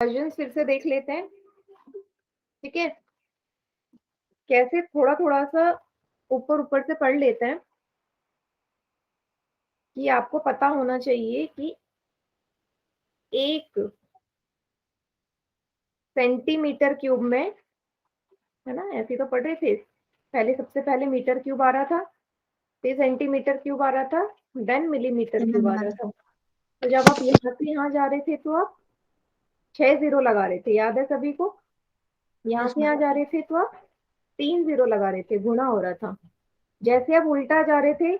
Conversion फिर से देख लेते हैं, ठीक है। कैसे थोड़ा थोड़ा सा ऊपर ऊपर से पढ़ लेते हैं कि आपको पता होना चाहिए कि 1 सेंटीमीटर क्यूब में, है ना, ऐसे तो पढ़ रहे थे पहले। सबसे पहले मीटर क्यूब आ रहा था, फिर सेंटीमीटर क्यूब आ रहा था, देन मिलीमीटर क्यूब आ रहा था। तो जब आप यहाँ से यहाँ जा रहे थे तो आप 6 जीरो लगा रहे थे, याद है सभी को। यहाँ यस से यहाँ मैम। जा रहे थे तो आप 3 जीरो लगा रहे थे, गुणा हो रहा था। जैसे आप उल्टा जा रहे थे,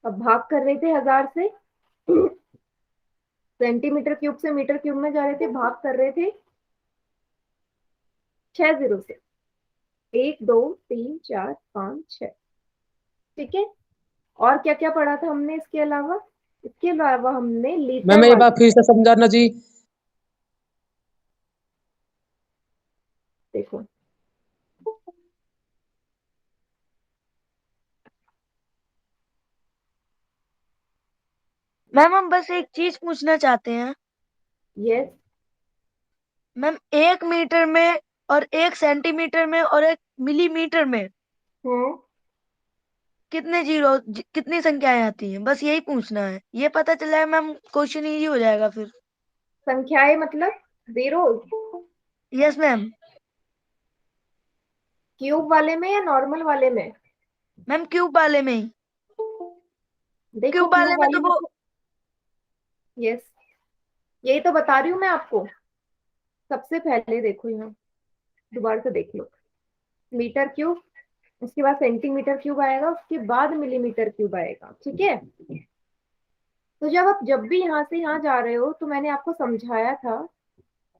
अब भाग कर रहे थे 1000 से, सेंटीमीटर क्यूब से मीटर क्यूब में जा रहे थे, भाग कर रहे थे 6 जीरो से, 1 2 3 4 5 6, ठीक है। और क्या क्या पढ़ा था हमने इसके अलावा? इसके अलावा हमने लीटर मैम एक बार वाले, फिर से समझाना जी। देखो मैम हम बस एक चीज पूछना चाहते हैं। यस। मैम 1 मीटर में और 1 सेंटीमीटर में और 1 मिलीमीटर में हम्म। कितने कितनी संख्याएं आती हैं, बस यही पूछना है। ये पता चला है मैम, क्वेश्चन इजी हो जाएगा फिर। संख्याएं मतलब जीरो? Yes ma'am. क्यूब वाले में या नॉर्मल वाले में? मैम क्यूब वाले में ही। देखो क्यूब वाले क्यूब में वाले तो में वो। तो, यस, यही तो बता रही हूँ मैं आपको। सबसे पहले देखो यहाँ, दोबारा से देख लो, मीटर क्यूब, उसके बाद सेंटीमीटर क्यूब आएगा, उसके बाद मिलीमीटर क्यूब आएगा, ठीक है। तो जब आप जब भी यहाँ से यहाँ जा रहे हो तो मैंने आपको समझाया था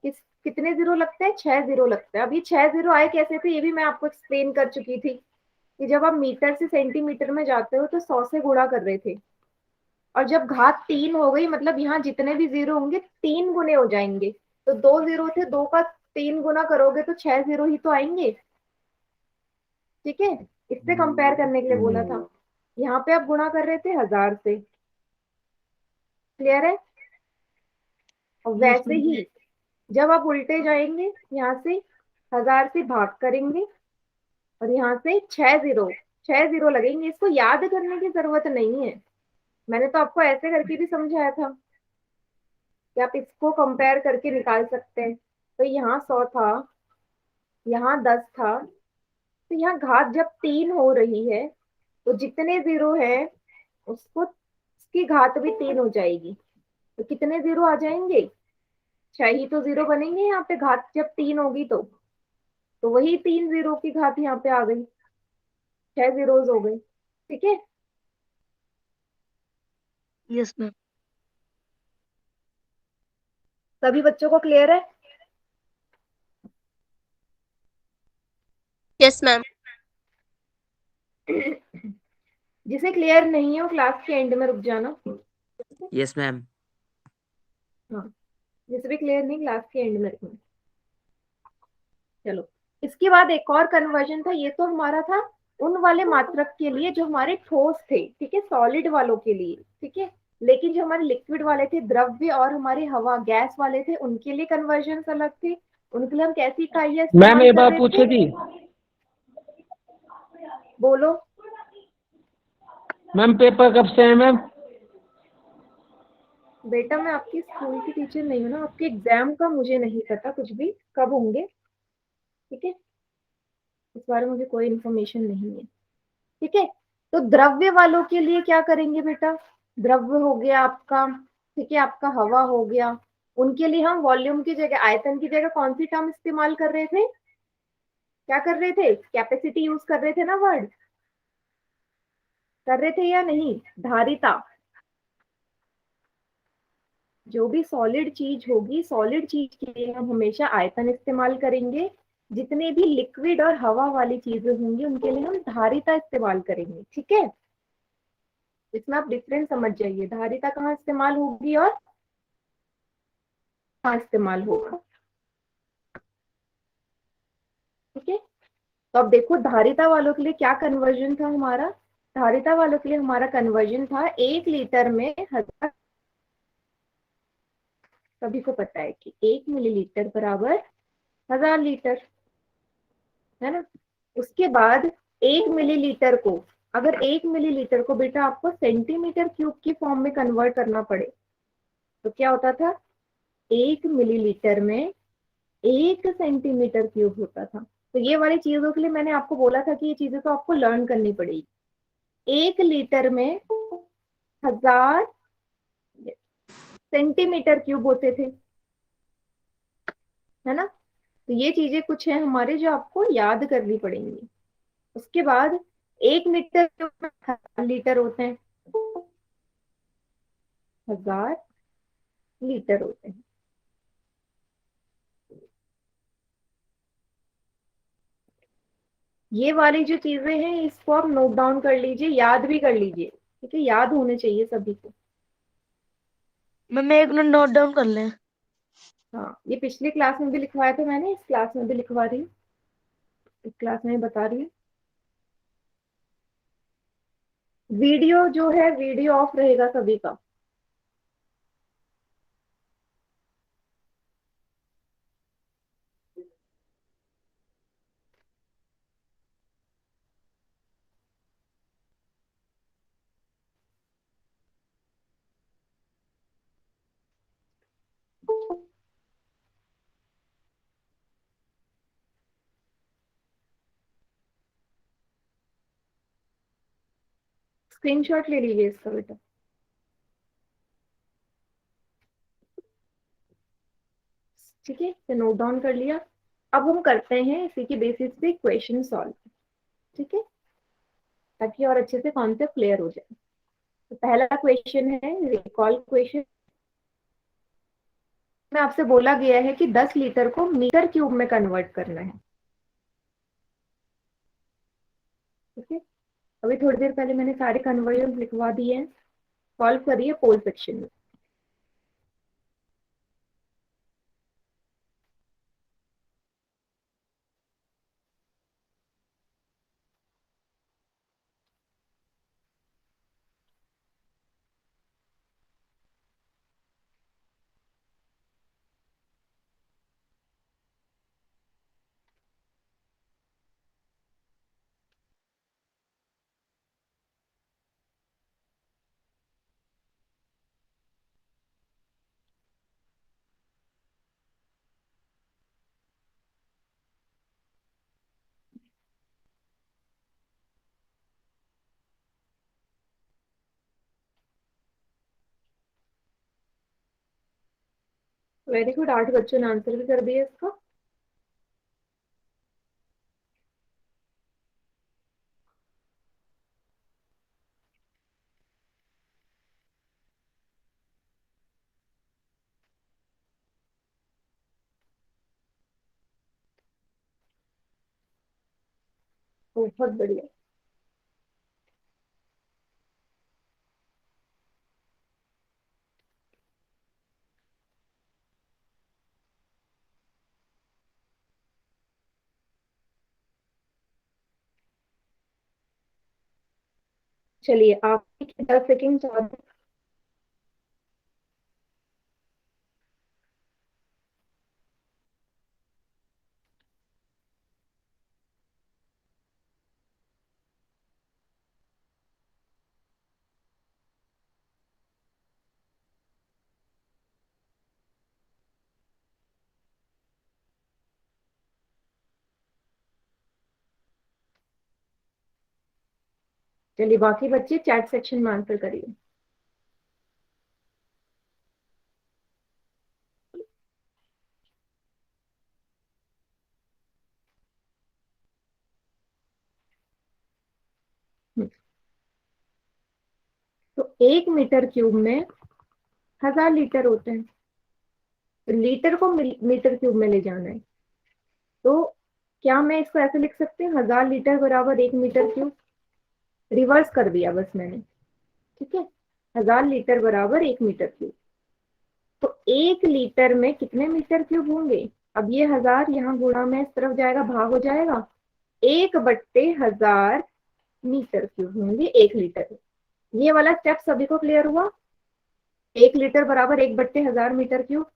कि कितने जीरो लगते हैं, 6 जीरो लगते हैं। अब ये 6 जीरो आए कैसे थे, ये भी मैं आपको एक्सप्लेन कर चुकी थी कि जब आप मीटर से सेंटीमीटर में जाते हो तो 100 से गुणा कर रहे थे, और जब घात 3 हो गई, मतलब यहाँ जितने भी जीरो होंगे 3 गुने हो जाएंगे। तो 2 जीरो थे, 2 का 3 गुना करोगे तो 6 जीरो ही तो आएंगे, ठीक है। इससे कंपेयर करने के लिए बोला था। यहाँ पे आप गुणा कर रहे थे 1000 से, क्लियर है। और यस वैसे मैम। ही जब आप उल्टे जाएंगे, यहाँ से 1000 से भाग करेंगे, और यहाँ से 6 जीरो, 6 जीरो लगेंगे। इसको याद करने की जरूरत नहीं है, मैंने तो आपको ऐसे करके भी समझाया था कि आप इसको कंपेयर करके निकाल सकते हैं। तो यहाँ 100 था, यहाँ 10 था, तो यहाँ घात जब 3 हो रही है तो जितने जीरो है उसको, उसकी घात भी 3 हो जाएगी। तो कितने जीरो आ जाएंगे? 6 ही तो जीरो बनेंगे यहाँ पे, घात जब 3 होगी तो वही 3 जीरो की घात यहाँ पे आ गई, 6 जीरोज हो गए, ठीक है। Yes ma'am. सभी बच्चों को क्लियर है? Yes ma'am. जिसे क्लियर नहीं है वो क्लास के एंड में रुक जाना। Yes ma'am. हाँ, जिसे भी क्लियर नहीं, क्लास के एंड में रुकना। चलो, इसके बाद एक और कन्वर्जन था, ये तो हमारा था उन वाले मात्रक के लिए जो हमारे ठोस थे, ठीक है, सॉलिड वालों के लिए, ठीक है। लेकिन जो हमारे लिक्विड वाले थे, द्रव्य और हमारे हवा गैस वाले थे, उनके लिए कन्वर्जन अलग थे। उनके लिए हम कैसी इकाइयां मैम इस्तेमाल एक कर बार रहे पूछे थे? जी। बोलो। मैम पेपर कब से है मैम? बेटा मैं आपकी स्कूल की टीचर नहीं हूँ ना, आपके एग्जाम का मुझे नहीं पता कुछ भी कब होंगे, ठीक है। इस बारे में मुझे कोई इन्फॉर्मेशन नहीं है, ठीक है। तो द्रव्य वालों के लिए क्या करेंगे बेटा? द्रव्य हो गया आपका, ठीक है, आपका हवा हो गया। उनके लिए हम वॉल्यूम की जगह, आयतन की जगह कौन सी टर्म इस्तेमाल कर रहे थे? क्या कर रहे थे? कैपेसिटी यूज कर रहे थे ना, वर्ड कर रहे थे या नहीं? धारिता। जो भी सॉलिड चीज होगी, सॉलिड चीज के लिए हम हमेशा आयतन इस्तेमाल करेंगे। जितने भी लिक्विड और हवा वाली चीजें होंगी उनके लिए हम धारिता इस्तेमाल करेंगे, ठीक है। इसमें आप डिफरेंस समझ जाइए, धारिता कहाँ इस्तेमाल होगी और कहाँ इस्तेमाल होगा, ठीक है। तो अब देखो धारिता वालों के लिए क्या कन्वर्जन था हमारा। धारिता वालों के लिए हमारा कन्वर्जन था 1 लीटर में 1000 सभी को पता है कि 1 मिलीलीटर बराबर 1000 लीटर, है ना। उसके बाद 1 मिलीलीटर को, अगर 1 मिलीलीटर को बेटा आपको सेंटीमीटर क्यूब की फॉर्म में कन्वर्ट करना पड़े तो क्या होता था, 1 मिलीलीटर में 1 सेंटीमीटर क्यूब होता था। तो ये वाली चीजों के लिए मैंने आपको बोला था कि ये चीजें तो आपको लर्न करनी पड़ेगी। 1 लीटर में 1000 सेंटीमीटर क्यूब होते थे, है ना। तो ये चीजें कुछ है हमारे जो आपको याद करनी पड़ेंगी। उसके बाद 1 मीटर क्यूब में 1000 लीटर होते हैं, 1000 लीटर होते हैं। ये वाली जो चीजें हैं इसको आप नोट डाउन कर लीजिए, याद भी कर लीजिए, ठीक है, याद होने चाहिए सभी को। मैम एक मिनट नोट डाउन कर लें। हाँ, ये पिछली क्लास में भी लिखवाया था मैंने, इस क्लास में भी लिखवा रही हूँ, इस क्लास में बता रही हूँ। वीडियो जो है वीडियो ऑफ रहेगा सभी का। स्क्रीनशॉट ले लीजिए इसका बेटा। ठीक है, तो नोट डाउन कर लिया। अब हम करते हैं इसी की बेसिस पे क्वेश्चन सॉल्व, ठीक है, ताकि और अच्छे से कॉन्सेप्ट क्लियर हो जाए। तो पहला क्वेश्चन है रिकॉल क्वेश्चन में आपसे बोला गया है कि 10 लीटर को मीटर क्यूब में कन्वर्ट करना है, ठीक है। अभी थोड़ी देर पहले मैंने सारे कन्वर्जन लिखवा दिए हैं, सॉल्व करिए पोल सेक्शन में। वेरी गुड, 8 बच्चों ने आंसर भी कर दिया इसका। बहुत बढ़िया। चलिए आप 10 सेकेंड चार। चलिए बाकी बच्चे चैट सेक्शन में आंसर करिए। हम्म, तो 1 मीटर क्यूब में 1000 लीटर होते हैं, तो लीटर को मीटर क्यूब में ले जाना है। तो क्या मैं इसको ऐसे लिख सकती हूँ, 1000 लीटर बराबर 1 मीटर क्यूब। रिवर्स कर दिया बस मैंने, ठीक है। 1000 लीटर बराबर 1 मीटर क्यूब। तो 1 लीटर में कितने मीटर क्यूब होंगे, अब ये 1000 यहाँ गुणा में इस तरफ जाएगा, भाग हो जाएगा, 1/1000 मीटर क्यूब होंगे 1 लीटर में। ये वाला स्टेप सभी को क्लियर हुआ। 1 लीटर बराबर 1/1000 मीटर क्यूब।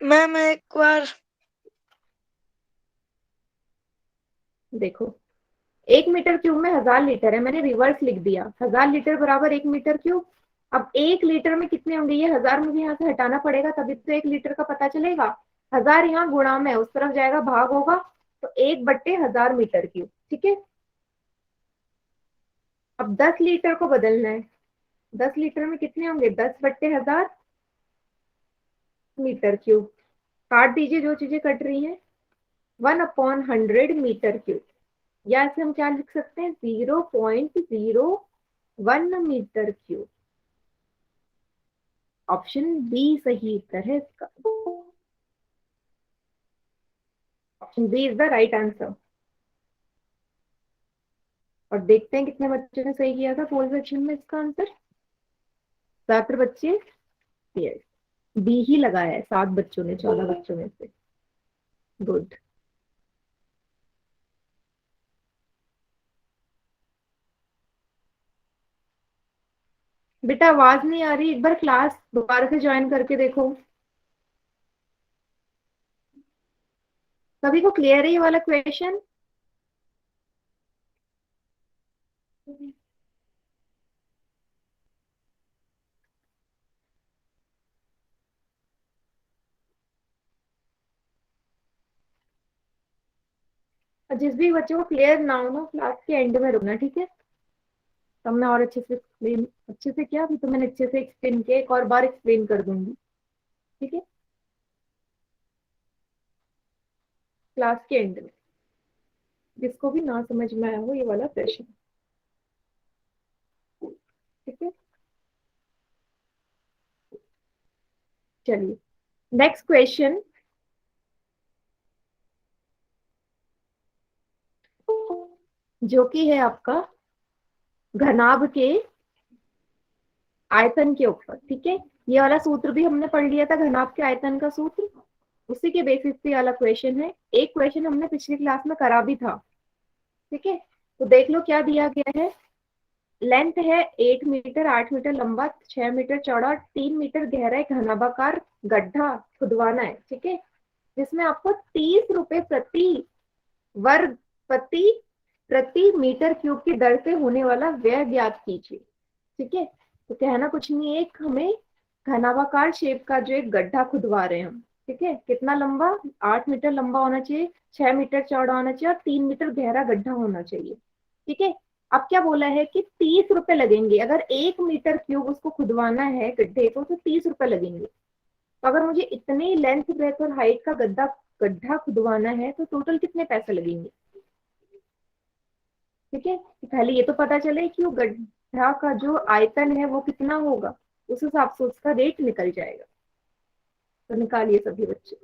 मैम एक बार। देखो, 1 मीटर क्यूब में 1000 लीटर है, मैंने रिवर्स लिख दिया। 1000 लीटर बराबर 1 मीटर क्यूब। अब 1 लीटर में कितने होंगे, ये 1000 मुझे यहाँ से हटाना पड़ेगा, तभी तो 1 लीटर का पता चलेगा। 1000 यहाँ गुणा में उस तरफ जाएगा, भाग होगा, तो 1/1000 मीटर क्यूब। ठीक है। अब 10 लीटर को बदलना है। 10 लीटर में कितने होंगे, 10/1000 मीटर क्यूब। काट दीजिए जो चीजें कट रही हैं। 1/100 मीटर क्यूब, या ऐसे हम क्या लिख सकते हैं, 0.01 मीटर क्यूब। ऑप्शन बी सही उत्तर है इसका। Option B is the right answer. और देखते हैं कितने बच्चों ने सही किया था पोल सेक्शन में इसका आंसर। 7 बच्चे, यस, बी ही लगाया है 7 बच्चों ने, 14 बच्चों में से। गुड। बेटा आवाज नहीं आ रही, एक बार क्लास दोबारा से ज्वाइन करके देखो। सभी को क्लियर है ये वाला क्वेश्चन? और जिस भी बच्चे को क्लियर ना हो ना, क्लास के एंड में रुकना, ठीक है। तब मैं और अच्छे से एक्सप्लेन, अच्छे से क्या, अभी तो मैंने अच्छे से एक्सप्लेन किया, एक और बार एक्सप्लेन कर दूंगी। ठीक है, क्लास के एंड में, जिसको भी ना समझ में आया हो ये वाला प्रश्न। ठीक है, चलिए नेक्स्ट क्वेश्चन। जो कि है आपका घनाभ के आयतन के ऊपर। ठीक है, ये वाला सूत्र भी हमने पढ़ लिया था, घनाभ के आयतन का सूत्र। उसी के बेसिस पे वाला क्वेश्चन है। एक क्वेश्चन हमने पिछली क्लास में करा भी था। ठीक है, तो देख लो क्या दिया गया है। लेंथ है 8 मीटर, 8 मीटर लंबा, 6 मीटर चौड़ा, 3 मीटर गहरा एक घनाभाकार गड्ढा खुदवाना है। ठीक है, जिसमें आपको 30 रुपए प्रति वर्ग प्रति प्रति मीटर क्यूब की दर से होने वाला व्यय ज्ञात कीजिए। ठीक है, तो कहना कुछ नहीं है, एक हमें घनाभाकार शेप का जो एक गड्ढा खुदवा रहे हैं हम। ठीक है, कितना लंबा, 8 मीटर लंबा होना चाहिए, 6 मीटर चौड़ा होना चाहिए, और 3 मीटर गहरा गड्ढा होना चाहिए। ठीक है, अब क्या बोला है कि 30 रुपए लगेंगे, अगर 1 मीटर क्यूब उसको खुदवाना है गड्ढे को, तो 30 रुपए लगेंगे। तो अगर मुझे इतनी लेंथ ब्रेथ और हाइट का गड्ढा गड्ढा खुदवाना है, तो टोटल कितने पैसे लगेंगे। ठीक है, तो पहले ये तो पता चले कि वो गड्ढा का जो आयतन है वो कितना होगा, उस हिसाब से उसका रेट निकल जाएगा। तो निकालिए सभी बच्चे।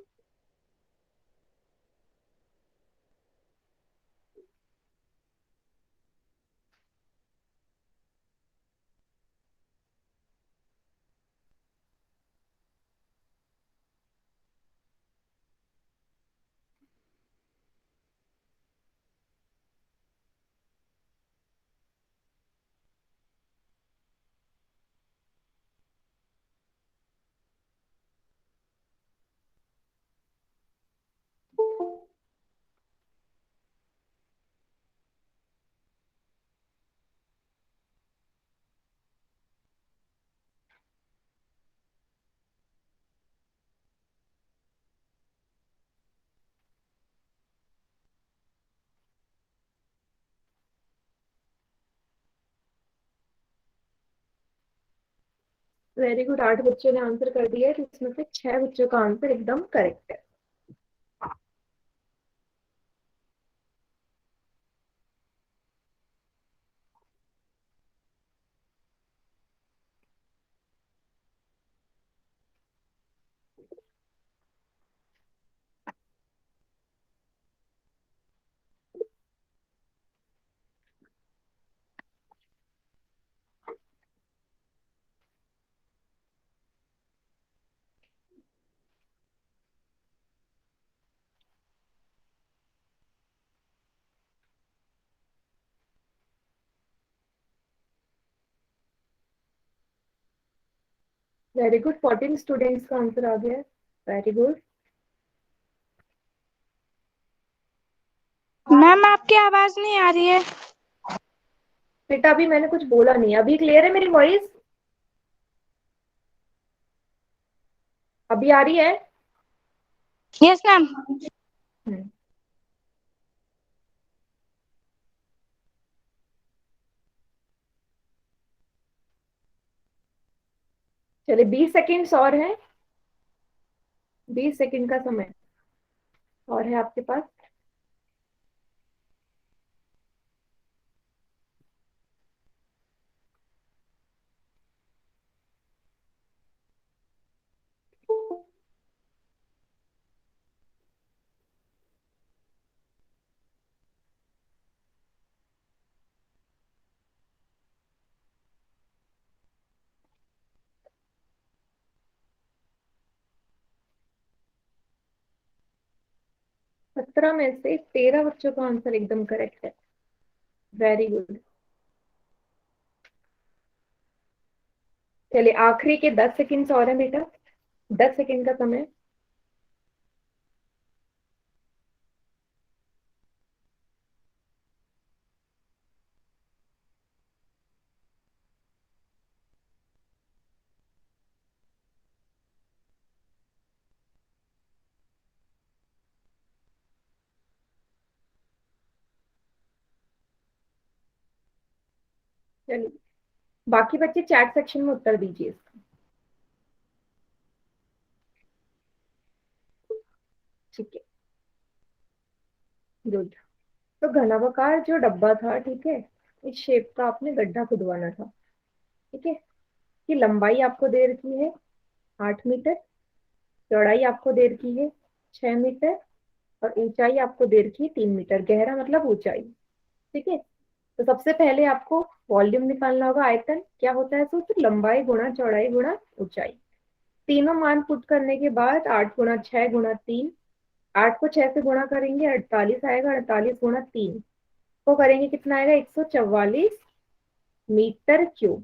वेरी गुड, 8 बच्चों ने आंसर कर दिया है, जिसमें से 6 बच्चों का आंसर एकदम करेक्ट है। वेरी गुड, 14 स्टूडेंट्स का आंसर आ गया है। Very good. मैम आपकी आवाज नहीं आ रही है। बेटा अभी मैंने कुछ बोला नहीं, अभी क्लियर है मेरी वॉइस? अभी आ रही है? Yes ma'am. हम्म, चलिए 20 सेकेंड्स और हैं, 20 सेकेंड का समय और है आपके पास। सत्रह में से 13 बच्चों का आंसर एकदम करेक्ट है। Very good. चलिए आखिरी के 10 सेकेंड्स और है बेटा, 10 सेकेंड का समय। चलिए बाकी बच्चे चैट सेक्शन में उत्तर दीजिए इसका। ठीक है, गुड। तो घनाभकार जो डब्बा था, ठीक है, इस शेप का आपने गड्ढा खुदवाना था। ठीक है, कि लंबाई आपको दे रखी है 8 मीटर, चौड़ाई आपको दे रखी है 6 मीटर, और ऊंचाई आपको दे रखी है 3 मीटर, गहरा मतलब ऊंचाई। ठीक है, तो सबसे पहले आपको वॉल्यूम निकालना होगा। आयतन क्या होता है सूत्र? लंबाई गुणा चौड़ाई गुणा ऊंचाई। तीनों मान पुट करने के बाद 8 गुणा 6 गुणा 3, 8 को 6 से गुणा करेंगे 48 आएगा, 48 गुणा 3 को करेंगे कितना आएगा? 144 मीटर क्यूब।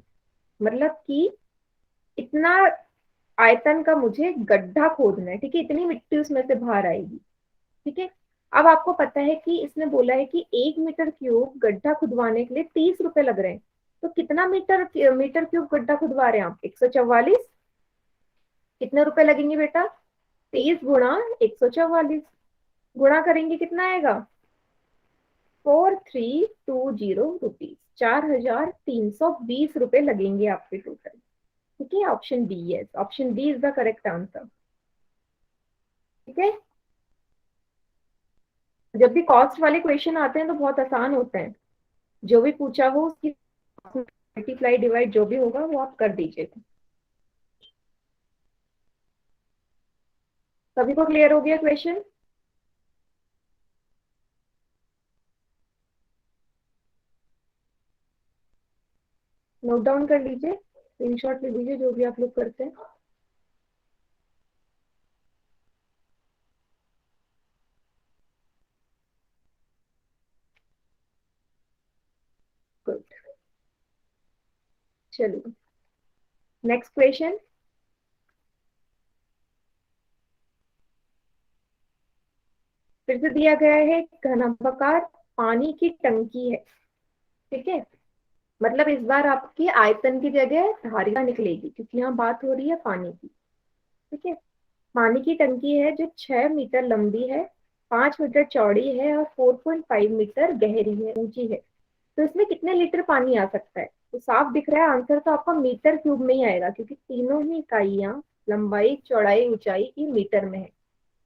मतलब कि इतना आयतन का मुझे गड्ढा खोदना है। ठीक है, इतनी मिट्टी उसमें से बाहर आएगी। ठीक है, अब आपको पता है कि इसने बोला है कि 1 मीटर क्यूब गड्ढा खुदवाने के लिए 30 रुपए लग रहे हैं। तो कितना मीटर मीटर क्यूब गड्ढा खुदवा रहे हैं आप? 144। कितने रुपए लगेंगे बेटा? 30 गुणा 144, गुणा करेंगे कितना आएगा? 4320 रुपीज, 4320 रुपए लगेंगे आपके टोटल। ठीक है, option D, yes, option D is the correct answer. ठीक है, जब भी कॉस्ट वाले क्वेश्चन आते हैं तो बहुत आसान होते हैं। जो भी पूछा हो उसकी मल्टीप्लाई डिवाइड जो भी होगा वो आप कर दीजिएगा। सभी को क्लियर हो गया क्वेश्चन? नोट डाउन कर लीजिए, स्क्रीनशॉट ले लीजिए जो भी आप लोग करते हैं। गुड, चलिए नेक्स्ट क्वेश्चन। फिर से दिया गया है घनाभकार पानी की टंकी है। ठीक है, मतलब इस बार आपकी आयतन की जगह धारिता निकलेगी क्योंकि यहाँ बात हो रही है पानी की। ठीक है, पानी की टंकी है जो 6 मीटर लंबी है, 5 मीटर चौड़ी है और 4.5 मीटर गहरी है, ऊंची है। तो इसमें कितने लीटर पानी आ सकता है? तो साफ दिख रहा है आंसर तो आपका मीटर क्यूब में ही आएगा क्योंकि तीनों ही इकाइयां लंबाई चौड़ाई ऊंचाई की मीटर में है।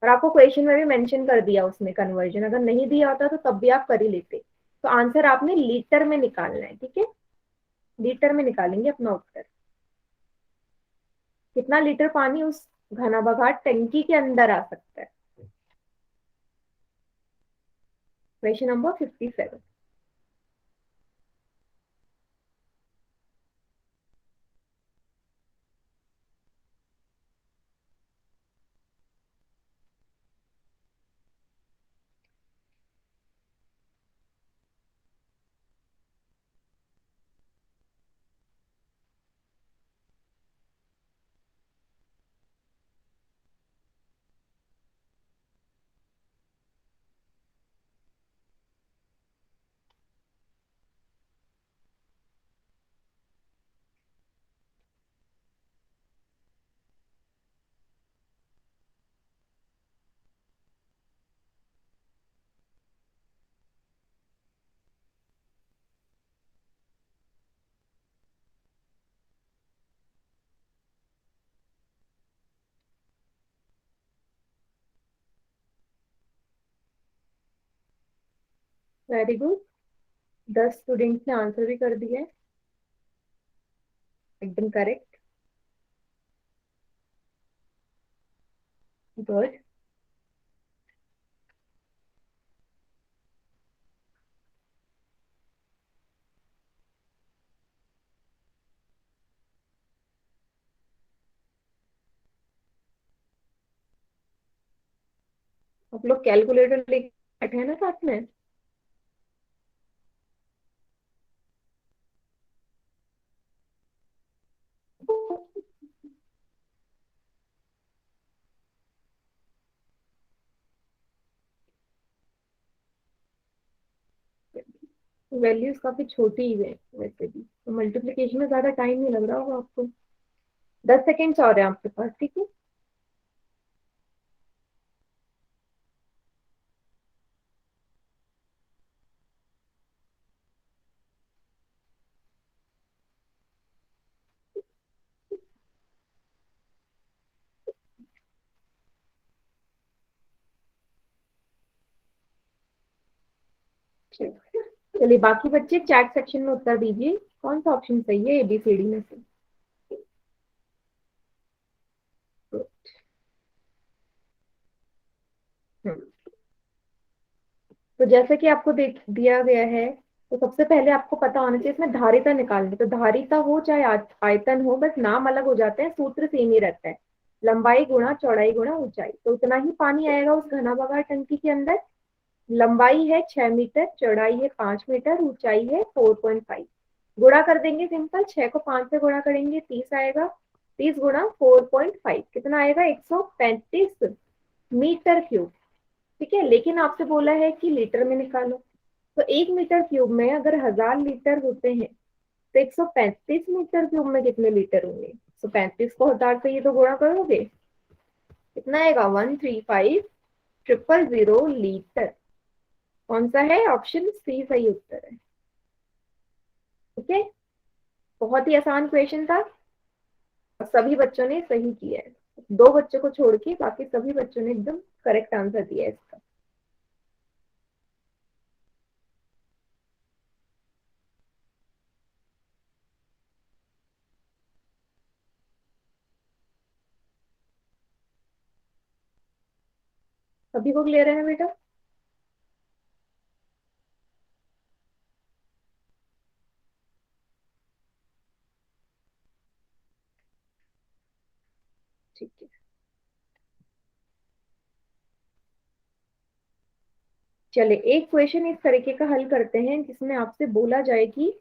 और आपको क्वेश्चन में भी मेंशन कर दिया उसमें कन्वर्जन, अगर नहीं दिया होता तो तब भी आप कर ही लेते। तो आंसर आपने लीटर में निकालना है। ठीक है, लीटर में निकालेंगे अपना उत्तर। कितना लीटर पानी उस घनाभगार टंकी के अंदर आ सकता है? Question number 57। Very good. 10 students ने आंसर भी कर दिया है, एकदम करेक्ट। गुड। आप लोग कैलकुलेटर लेके बैठे हैं ना साथ में? वैल्यूज काफी छोटी ही है वैसे भी, तो मल्टीप्लिकेशन में ज्यादा टाइम नहीं लग रहा होगा आपको। 10 सेकेंड्स और है आपके पास, ठीक है। चलिए बाकी बच्चे चैट सेक्शन में उत्तर दीजिए, कौन सा ऑप्शन सही है एबीसीडी में से। हम्म, तो जैसे कि आपको देख दिया गया है, तो सबसे पहले आपको पता होना चाहिए इसमें धारिता निकालनी। तो धारिता हो चाहे आयतन हो, बस नाम अलग हो जाते हैं, सूत्र सेम ही रहता है। लंबाई गुणा चौड़ाई गुणा ऊंचाई, तो उतना ही पानी आएगा उस घनाभागार टंकी के अंदर। लंबाई है 6 मीटर, चौड़ाई है 5 मीटर, ऊंचाई है 4.5। गुणा कर देंगे सिंपल, 6 को 5 से गुणा करेंगे 30 आएगा। 30 गुणा 4.5 कितना आएगा? 135 मीटर क्यूब। ठीक है, लेकिन आपसे बोला है कि लीटर में निकालो। तो 1 मीटर क्यूब में अगर 1000 लीटर होते हैं, तो 135 मीटर क्यूब में कितने लीटर होंगे? 135 को 1000 से ये तो गुणा करोगे, कितना आएगा? 135,000 लीटर। कौन सा है? ऑप्शन सी सही उत्तर है। ठीक है, बहुत ही आसान क्वेश्चन था और सभी बच्चों ने सही किया है। 2 बच्चों को छोड़ के बाकी सभी बच्चों ने एकदम करेक्ट आंसर दिया है इसका। सभी को क्लियर है ना बेटा? ठीक है, चले एक क्वेश्चन इस तरीके का हल करते हैं जिसमें आपसे बोला जाए कि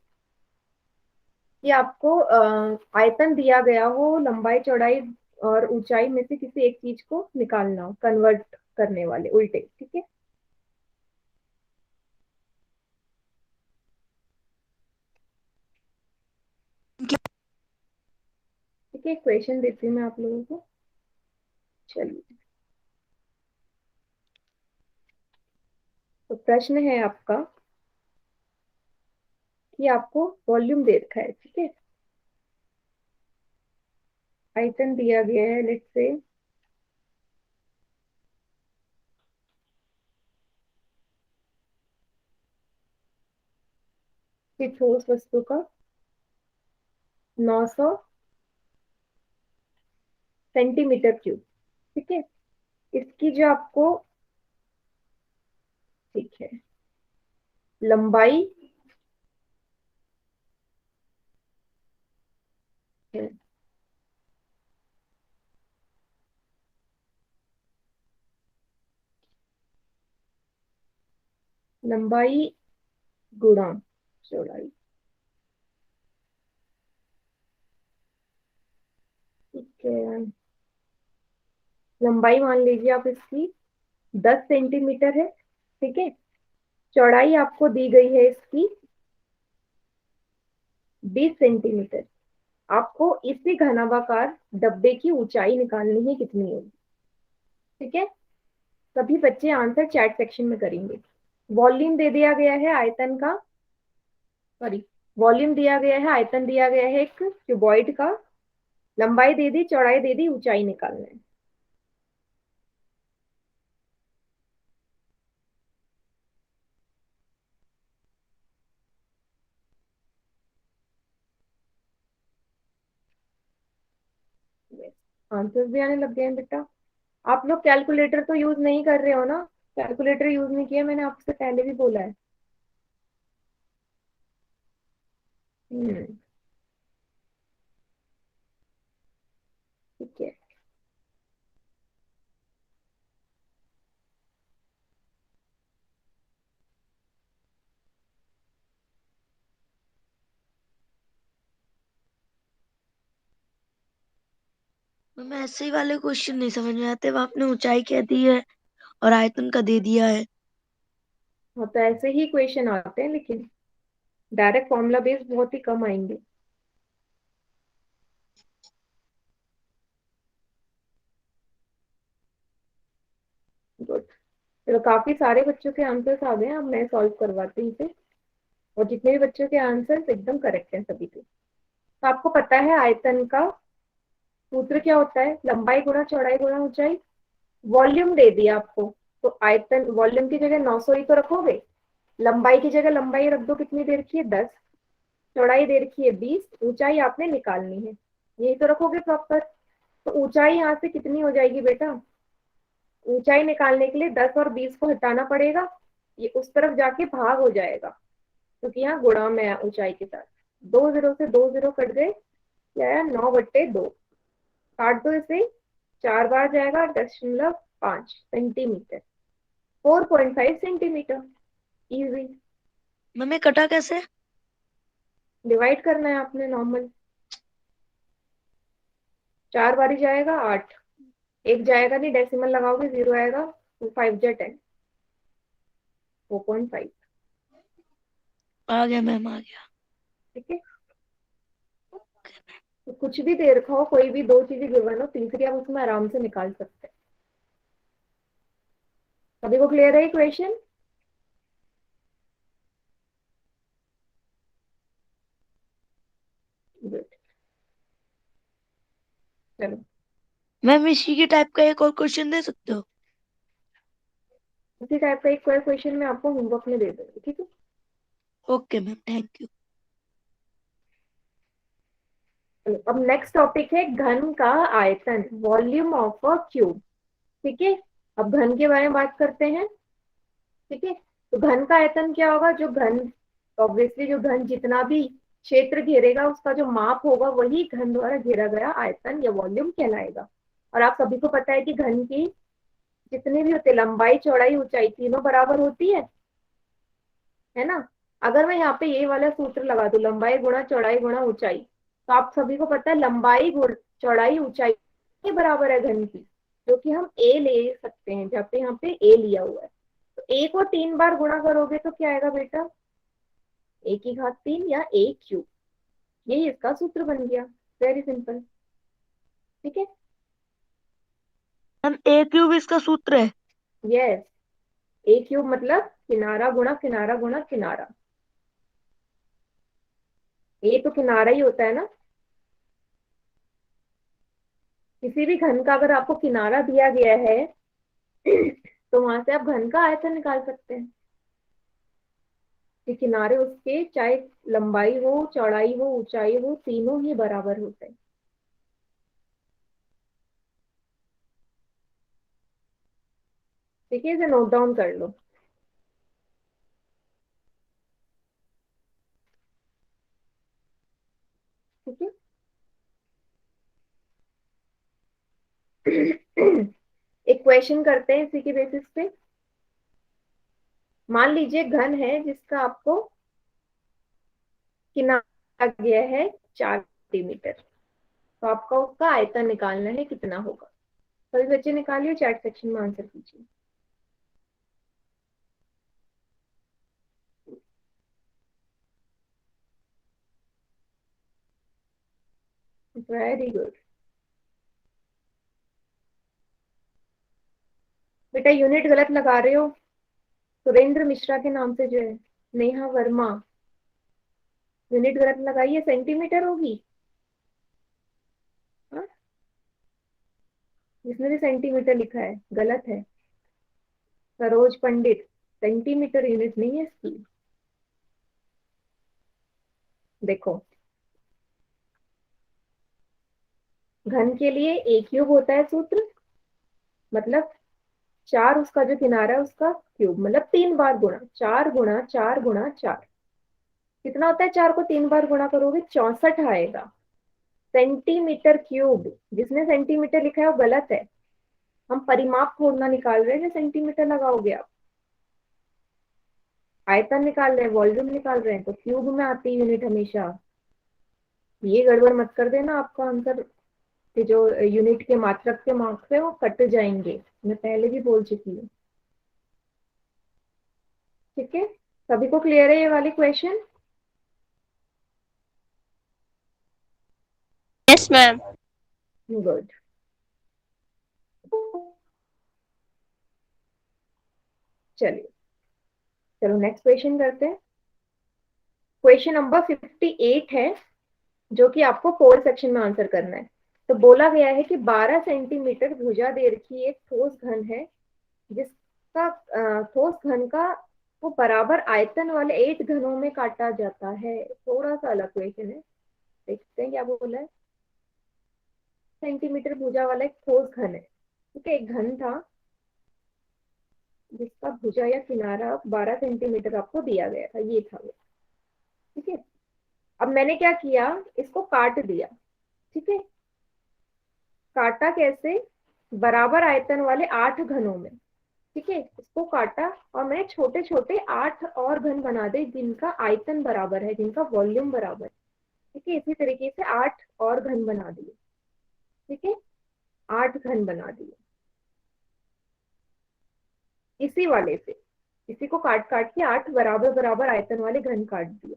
आपको आयतन दिया गया हो, लंबाई चौड़ाई और ऊंचाई में से किसी एक चीज को निकालना हो, कन्वर्ट करने वाले उल्टे। ठीक है, ठीक है, क्वेश्चन देती हूँ मैं आप लोगों को। चलिए, तो प्रश्न है आपका कि आपको वॉल्यूम दे रखा है, ठीक है, आयतन दिया गया है, लेट्स से कि ठोस वस्तु का 900 सेंटीमीटर क्यूब। ठीक है, इसकी जो आपको, ठीक है, लंबाई है, लंबाई गुणा चौड़ाई। ठीक है, लंबाई मान लीजिए आप इसकी 10 सेंटीमीटर है। ठीक है, चौड़ाई आपको दी गई है इसकी 20 सेंटीमीटर। आपको इसी घनाभाकार डब्बे की ऊंचाई निकालनी है, कितनी होगी? ठीक है, सभी बच्चे आंसर चैट सेक्शन में करेंगे। वॉल्यूम दे दिया गया है आयतन का, सॉरी, वॉल्यूम दिया गया है, आयतन दिया गया है एक क्यूबॉइड का, लंबाई दे दी, चौड़ाई दे दी, ऊंचाई निकालना है। आंसर्स भी आने लग गए हैं बेटा। आप लोग कैलकुलेटर तो यूज नहीं कर रहे हो ना? कैलकुलेटर यूज नहीं किया, मैंने आपसे पहले भी बोला है। हम्म। ठीक है। मैम ऐसे ही वाले क्वेश्चन नहीं समझ में आते, वो आपने ऊंचाई कह दी है और आयतन का दे दिया है। हाँ, तो ऐसे ही क्वेश्चन आते हैं, लेकिन डायरेक्ट फॉर्मूला बेस्ड बहुत ही कम आएंगे। गुड। चलो, काफी सारे बच्चों के आंसर्स आ गए हैं, अब मैं सॉल्व करवाती हूँ इसे। और जितने भी बच्चों के आंसर्स एकदम करेक्ट हैं सभी के। तो आपको पता है आयतन का सूत्र क्या होता है? लंबाई गुणा चौड़ाई गुणा ऊंचाई। वॉल्यूम दे दिया आपको, तो आयतन वॉल्यूम की जगह 900 ही तो रखोगे। लंबाई की जगह लंबाई रख दो, कितनी दे रखी है? 10। चौड़ाई दे रखी है 20। ऊंचाई आपने निकालनी है, यही तो रखोगे प्रॉपर। तो ऊंचाई यहाँ से कितनी हो जाएगी बेटा? ऊंचाई निकालने के लिए 10 और 20 को हटाना पड़ेगा, ये उस तरफ जाके भाग हो जाएगा, क्योंकि यहाँ गुणा में है ऊंचाई के साथ। 2 जीरो से 2 जीरो कट गए, क्या आया? 9/2। काट दो इसे, 4 बार जाएगा, 10.5 सेंटीमीटर। 4.5 सेंटीमीटर। इजी। मैम ये कटा कैसे? डिवाइड करना है आपने नॉर्मल। 4 बार ही जाएगा 8। एक जाएगा नहीं, डेसिमल लगाओगे 0 आएगा। 2 5 10। 4.5। आ गया मैम, आ गया। ठीक है। तो कुछ भी दे रखा हो, कोई भी दो चीजें गिवन हो, तीसरी आप उसमें आराम से निकाल सकते हैं। सभी को क्लियर है इक्वेशन? गुड। चलो, मैम इसी की टाइप का एक और क्वेश्चन दे सकते हो? इसी टाइप का एक क्वेश्चन मैं आपको होमवर्क में दे दूंगी, ठीक है? Okay ma'am, thank you. चलो, अब नेक्स्ट टॉपिक है घन का आयतन, वॉल्यूम ऑफ अ क्यूब। ठीक है। अब घन के बारे में बात करते हैं। ठीक है। तो घन का आयतन क्या होगा? जो घन, ऑब्वियसली जो घन जितना भी क्षेत्र घेरेगा, उसका जो माप होगा वही घन द्वारा घेरा गया आयतन या वॉल्यूम कहलाएगा। और आप सभी को पता है कि घन की जितने भी होते, लंबाई चौड़ाई ऊंचाई तीनों बराबर होती है ना? अगर मैं यहाँ पे ये वाला सूत्र लगा दूं, लंबाई गुणा चौड़ाई गुणा ऊंचाई, तो आप सभी को पता है लंबाई गुण चौड़ाई ऊंचाई के बराबर है घन की, जो कि हम ए ले सकते हैं, जहाँ पे यहाँ पे ए लिया हुआ है। तो ए को 3 बार गुणा करोगे तो क्या आएगा बेटा? A�3, या A³। यही इसका सूत्र बन गया। Very simple. ठीक है। मैम ए क्यूब इसका सूत्र है? यस। A³ मतलब किनारा गुणा किनारा गुणा किनारा। ए तो किनारा ही होता है ना। किसी भी घन का अगर आपको किनारा दिया गया है तो वहां से आप घन का आयतन निकाल सकते हैं, कि किनारे उसके चाहे लंबाई हो चौड़ाई हो ऊंचाई हो, तीनों ही बराबर होते हैं। ठीक है, इसे नोट डाउन कर लो। ठीक है। एक क्वेश्चन करते हैं इसी के बेसिस पे। मान लीजिए घन है जिसका आपको किनारा गया है 4 सेंटीमीटर, तो आपका उसका आयतन निकालना है, कितना होगा? सभी बच्चे निकालिए, चैट सेक्शन में आंसर कीजिए। Very good. बेटा यूनिट गलत लगा रहे हो। सुरेंद्र मिश्रा के नाम से जो है, नेहा वर्मा, यूनिट गलत लगाइए, सेंटीमीटर होगी। हाँ? जिसने भी सेंटीमीटर लिखा है गलत है। सरोज पंडित, सेंटीमीटर यूनिट नहीं है इसकी। देखो, घन के लिए ए क्यूब होता है सूत्र, मतलब 4 उसका जो किनारा है उसका क्यूब, मतलब 3 बार गुणा, 4 गुणा 4 गुणा 4। कितना होता है? 4 को 3 बार गुणा करोगे 64 आएगा सेंटीमीटर क्यूब। जिसने सेंटीमीटर लिखा है वो गलत है। हम परिमाप थोड़ा निकाल रहे हैं जो सेंटीमीटर लगाओगे आप, आयतन निकाल रहे हैं, वॉल्यूम निकाल रहे हैं, तो क्यूब में आती है यूनिट हमेशा। ये गड़बड़ मत कर देना, आपका आंसर के जो यूनिट के मात्रक के मार्क्स है वो कट जाएंगे, मैं पहले भी बोल चुकी हूँ। ठीक है, सभी को क्लियर है ये वाली क्वेश्चन? Yes ma'am. गुड। चलिए, चलो नेक्स्ट क्वेश्चन करते हैं। क्वेश्चन नंबर 58 है, जो कि आपको 4 सेक्शन में आंसर करना है। तो बोला गया है कि 12 सेंटीमीटर भुजा दे रखी एक ठोस घन है, जिसका ठोस घन का वो बराबर आयतन वाले 8 घनों में काटा जाता है। थोड़ा सा अलग क्वेश्चन है, देखते हैं क्या बोला है। सेंटीमीटर भुजा वाला एक ठोस घन है, ठीक है, एक घन था जिसका भुजा या किनारा 12 सेंटीमीटर आपको दिया गया था, ये था वो। ठीक है, अब मैंने क्या किया, इसको काट दिया। ठीक है, काटा कैसे? बराबर आयतन वाले 8 घनों में। ठीक है, इसको काटा और मैंने छोटे छोटे 8 और घन बना दे जिनका आयतन बराबर है, जिनका वॉल्यूम बराबर है। ठीक है, इसी तरीके से 8 और घन बना दिए। ठीक है, 8 घन बना दिए इसी वाले से। इसी को काट काट के 8 बराबर बराबर आयतन वाले घन काट दिए।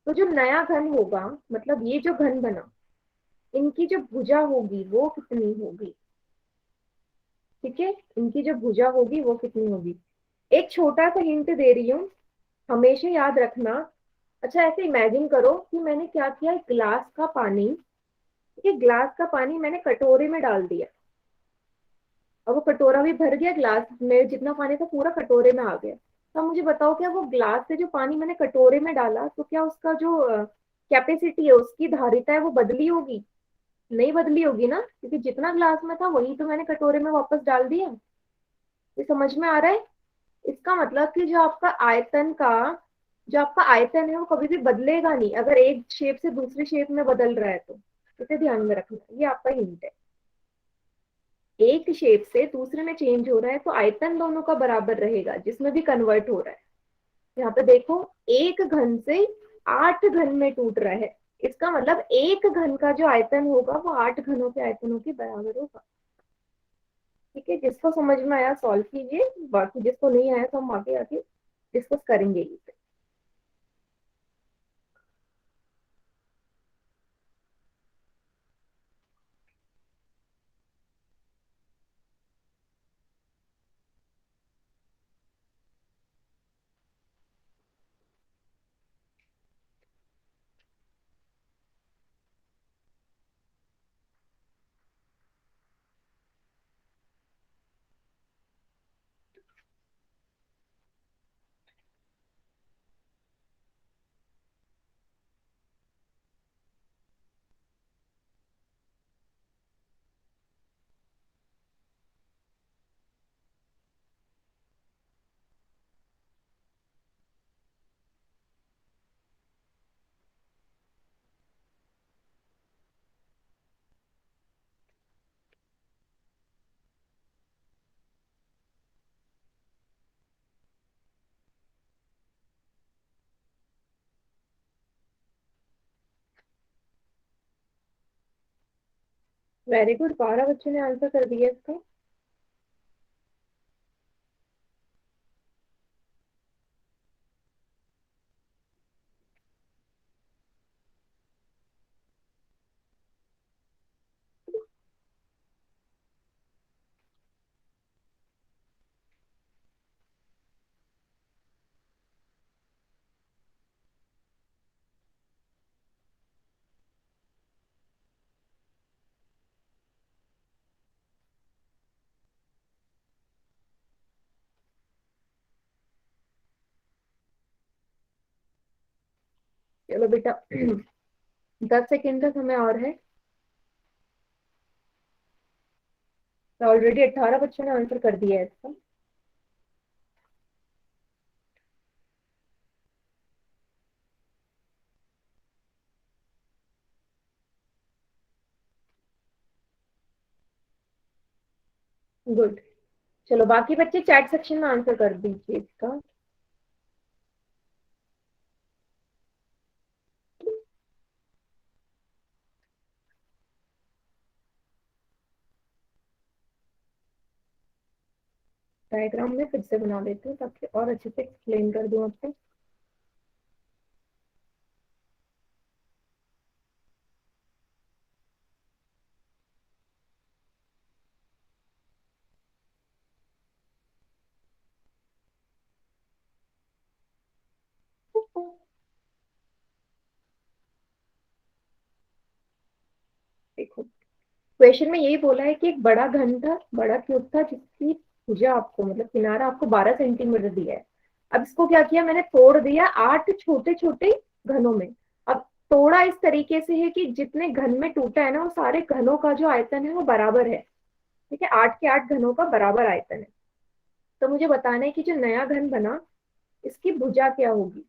तो जो नया घन होगा, मतलब ये जो घन बना, इनकी जो भुजा होगी वो कितनी होगी? ठीक है, इनकी जो भुजा होगी वो कितनी होगी? एक छोटा सा हिंट दे रही हूँ, हमेशा याद रखना। अच्छा, ऐसे इमेजिन करो कि मैंने क्या किया, एक गिलास का पानी, एक गिलास का पानी मैंने कटोरे में डाल दिया, और वो कटोरा भी भर गया, गिलास में जितना पानी था पूरा कटोरे में आ गया। तो मुझे बताओ, क्या वो गिलास से जो पानी मैंने कटोरे में डाला, तो क्या उसका जो कैपेसिटी है, उसकी धारिता है, वो बदली होगी? नहीं बदली होगी ना, क्योंकि जितना ग्लास में था वही तो मैंने कटोरे में वापस डाल दिया। ये समझ में आ रहा है? इसका मतलब कि जो आपका आयतन है वो कभी भी बदलेगा नहीं, अगर एक शेप से दूसरे शेप में बदल रहा है तो। इसे ध्यान में रखना, ये आपका हिंट है। एक शेप से दूसरे में चेंज हो रहा है तो आयतन दोनों का बराबर रहेगा, जिसमें भी कन्वर्ट हो रहा है। यहाँ पे देखो, एक घन से 8 घन में टूट रहा है, इसका मतलब एक घन का जो आयतन होगा वो 8 घनों के आयतनों के बराबर होगा। ठीक है, जिसको समझ में आया सॉल्व कीजिए, बाकी जिसको नहीं आया तो हम आगे आगे डिस्कस करेंगे इसे। वेरी गुड, 12 बच्चों ने आंसर कर दिया इसका। चलो बेटा, 10 सेकेंड का समय और है। तो ऑलरेडी 18 बच्चों ने आंसर कर दिया है इसका। गुड। चलो बाकी बच्चे चैट सेक्शन में आंसर कर दीजिए इसका। डायग्राम में फिर से बना देते हैं ताकि और अच्छे से एक्सप्लेन कर दूं आपको। देखो क्वेश्चन में यही बोला है कि एक बड़ा घन था, बड़ा क्यूब था जिसकी भुजा आपको मतलब किनारा आपको 12 सेंटीमीटर दिया है। अब इसको क्या किया मैंने, तोड़ दिया 8 छोटे छोटे घनों में। अब तोड़ा इस तरीके से है कि जितने घन में टूटा है ना वो सारे घनों का जो आयतन है वो बराबर है। ठीक है, 8 के 8 घनों का बराबर आयतन है। तो मुझे बताना है कि जो नया घन बना इसकी भुजा क्या होगी,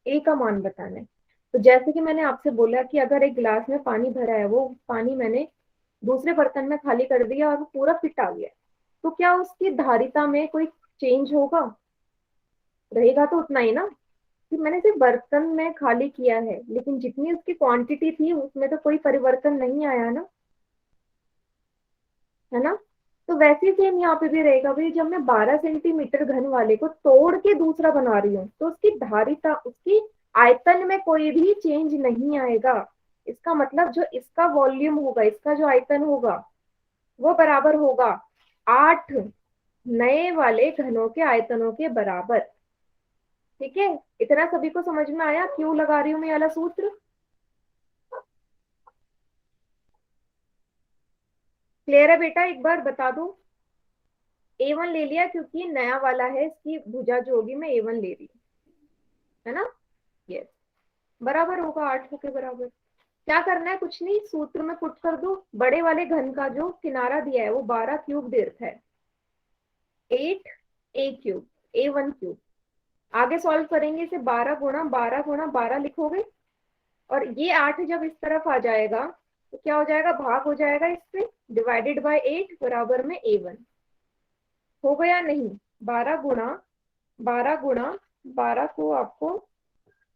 ए का मान बताना है। तो जैसे कि मैंने आपसे बोला कि अगर एक गिलास में पानी भरा है, वो पानी मैंने दूसरे बर्तन में खाली कर दिया और वो पूरा फिट आ गया, तो क्या उसकी धारिता में कोई चेंज होगा? रहेगा तो उतना ही ना, कि मैंने सिर्फ बर्तन में खाली किया है लेकिन जितनी उसकी क्वांटिटी थी उसमें तो कोई परिवर्तन नहीं आया ना, है ना। तो वैसे ही सेम यहाँ पे भी रहेगा भाई, जब मैं 12 सेंटीमीटर घन वाले को तोड़ के दूसरा बना रही हूँ तो उसकी धारिता, उसकी आयतन में कोई भी चेंज नहीं आएगा। इसका मतलब जो इसका वॉल्यूम होगा, इसका जो आयतन होगा वो बराबर होगा 8 नए वाले घनों के आयतनों के बराबर। ठीक है, इतना सभी को समझ में आया क्यों लगा रही हूँ मैं ये वाला सूत्र? क्लियर है बेटा? एक बार बता दो। A1 ले लिया क्योंकि नया वाला है, इसकी भुजा जो होगी मैं A1 ले रही हूँ, है ना। यस, बराबर होगा 8 के बराबर। क्या करना है, कुछ नहीं, सूत्र में पुट कर दो। बड़े वाले घन का जो किनारा दिया है वो 12 क्यूब दीर्घ है, 8 A क्यूब, A1 क्यूब। आगे सॉल्व करेंगे इसे, 12 गुणा 12 लिखोगे। और ये 8 जब इस तरफ आ जाएगा तो क्या हो जाएगा, भाग हो जाएगा इससे, डिवाइडेड बाय 8 बराबर में A1। हो गया नहीं? 12 गुणा 12 को आपको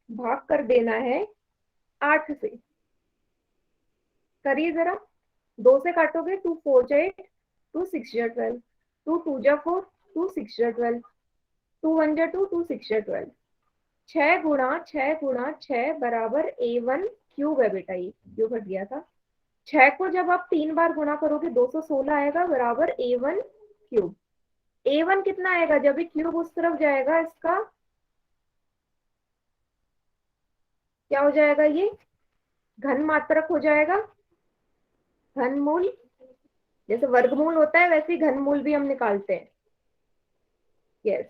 भाग कर देना है 8 से। करिए जरा, 2 से काटोगे, 2 4 जा 8, 2 6 जा 12, 2 2 जा 4, 2 6 जा 12, 2 1 जा 2, 2 6 जा 12। 6 गुणा 6 बराबर A1 क्यूब है बेटा, ये क्यूब हट गया था। 6 को जब आप 3 बार गुणा करोगे 216 आएगा बराबर A1 क्यूब। A1 कितना आएगा जब ये क्यूब उस तरफ जाएगा, इसका क्या हो जाएगा, ये घन मात्रक हो जाएगा। घनमूल, जैसे वर्गमूल होता है वैसे ही घनमूल भी हम निकालते हैं। यस,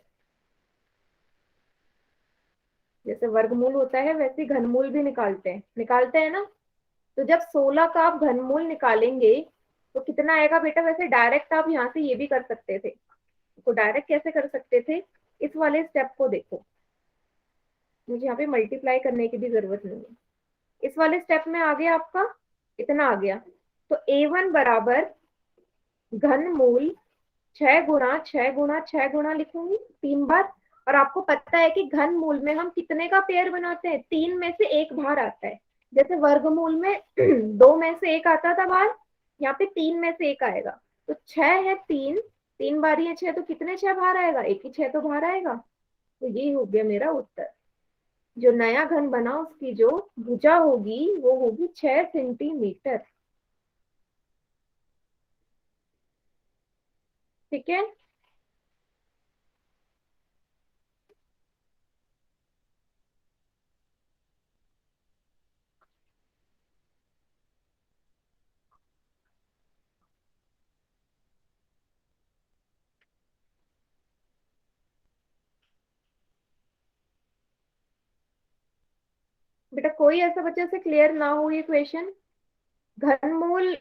जैसे वर्गमूल होता है वैसे ही घनमूल भी निकालते हैं ना। तो जब 16 का आप घनमूल निकालेंगे तो कितना आएगा बेटा? वैसे डायरेक्ट आप यहाँ से ये भी कर सकते थे। तो डायरेक्ट कैसे कर सकते थे, इस वाले स्टेप को देखो, मुझे यहाँ पे मल्टीप्लाई करने की भी जरूरत नहीं है। इस वाले स्टेप में आ गया आपका, इतना आ गया। तो A1 बराबर घनमूल 6 गुणा 6 गुणा 6 गुणा लिखूंगी 3 बार। और आपको पता है कि घन मूल में हम कितने का पेयर बनाते हैं, 3 में से एक बाहर आता है। जैसे वर्गमूल में 2 में से एक आता था बाहर, यहाँ पे 3 में से एक आएगा। तो 6 है 3, 3 बारी है 6, तो कितने 6 बाहर आएगा, एक ही 6 तो बाहर आएगा। तो ये हो गया मेरा उत्तर। जो नया घन बना उसकी जो भुजा होगी वो होगी 6 सेंटीमीटर। ठीक है, बेटा कोई ऐसा बच्चे से क्लियर ना हो ये क्वेश्चन? घनमूल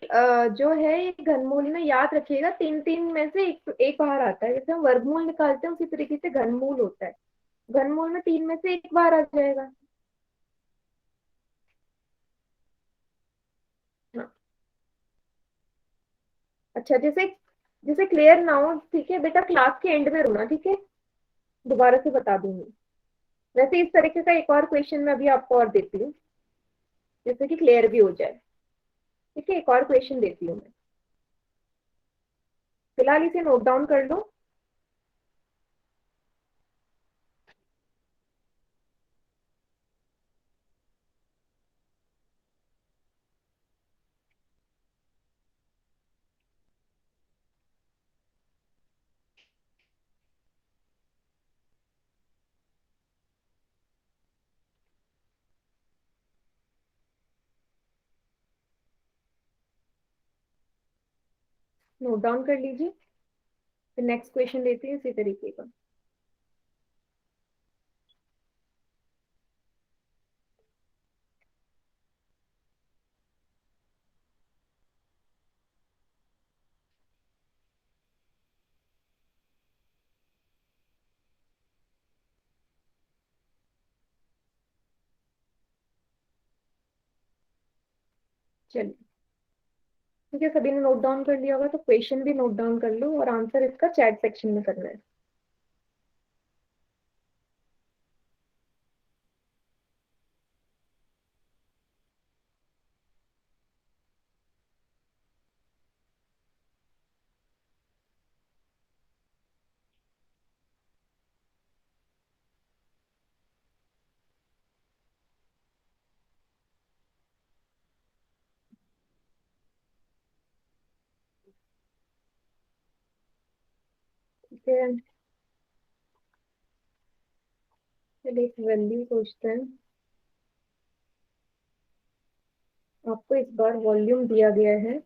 जो है, ये घनमूल में याद रखिएगा तीन तीन में से एक बाहर आता है। जैसे हम वर्गमूल निकालते हैं उसी तरीके से घनमूल होता है। घनमूल में तीन में से एक बाहर आ जाएगा। हाँ। अच्छा, जैसे जैसे क्लियर ना हो, ठीक है बेटा, क्लास के एंड में रोना, ठीक है? दोबारा से बता दूंगी। वैसे इस तरीके का एक और क्वेश्चन मैं अभी आपको और देती हूँ, जिससे कि क्लियर भी हो जाए। ठीक है, एक और क्वेश्चन देती हूँ मैं। फिलहाल इसे नोट डाउन कर लो। नोट डाउन कर लीजिए, फिर नेक्स्ट क्वेश्चन लेते हैं इसी तरीके का। चलिए, ठीक है, सभी ने नोट डाउन कर लिया होगा तो क्वेश्चन भी नोट डाउन कर लो, और आंसर इसका चैट सेक्शन में करना है। ठीक है, चलिए एक वैल्यू सोचते हैं। आपको इस बार वॉल्यूम दिया गया है।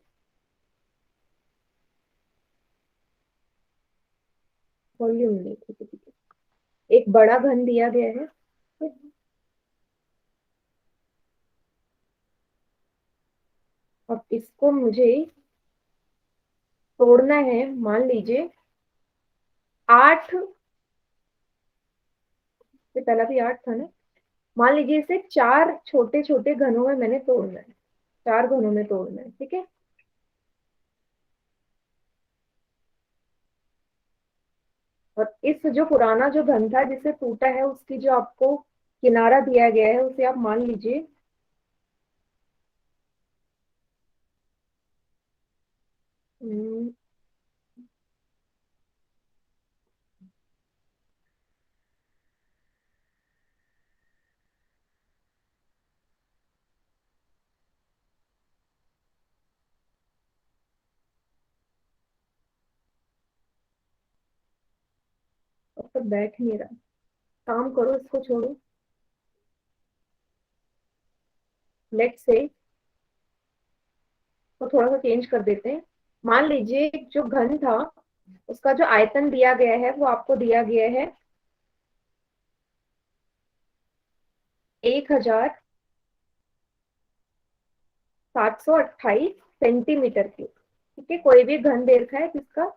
वॉल्यूम नहीं, ठीक है ठीक है, एक बड़ा घन दिया गया है, ठीक है? अब इसको मुझे तोड़ना है, मान लीजिए 8 से पहला भी 8 था ना। मान लीजिए इसे चार छोटे छोटे घनों में मैंने तोड़ना है, चार घनों में तोड़ना है, ठीक है? और इस जो पुराना जो घन था जिसे टूटा है, उसकी जो आपको किनारा दिया गया है, उसे आप मान लीजिए तो बैठ नहीं रहा। काम करो, इसको छोड़ो। लेट से तो थोड़ा सा चेंज कर देते हैं। मान लीजिए जो घन था, उसका जो आयतन दिया गया है वो आपको दिया गया है 1728 सेंटीमीटर क्यूब। ठीक है, कोई भी घन दे रखा है जिसका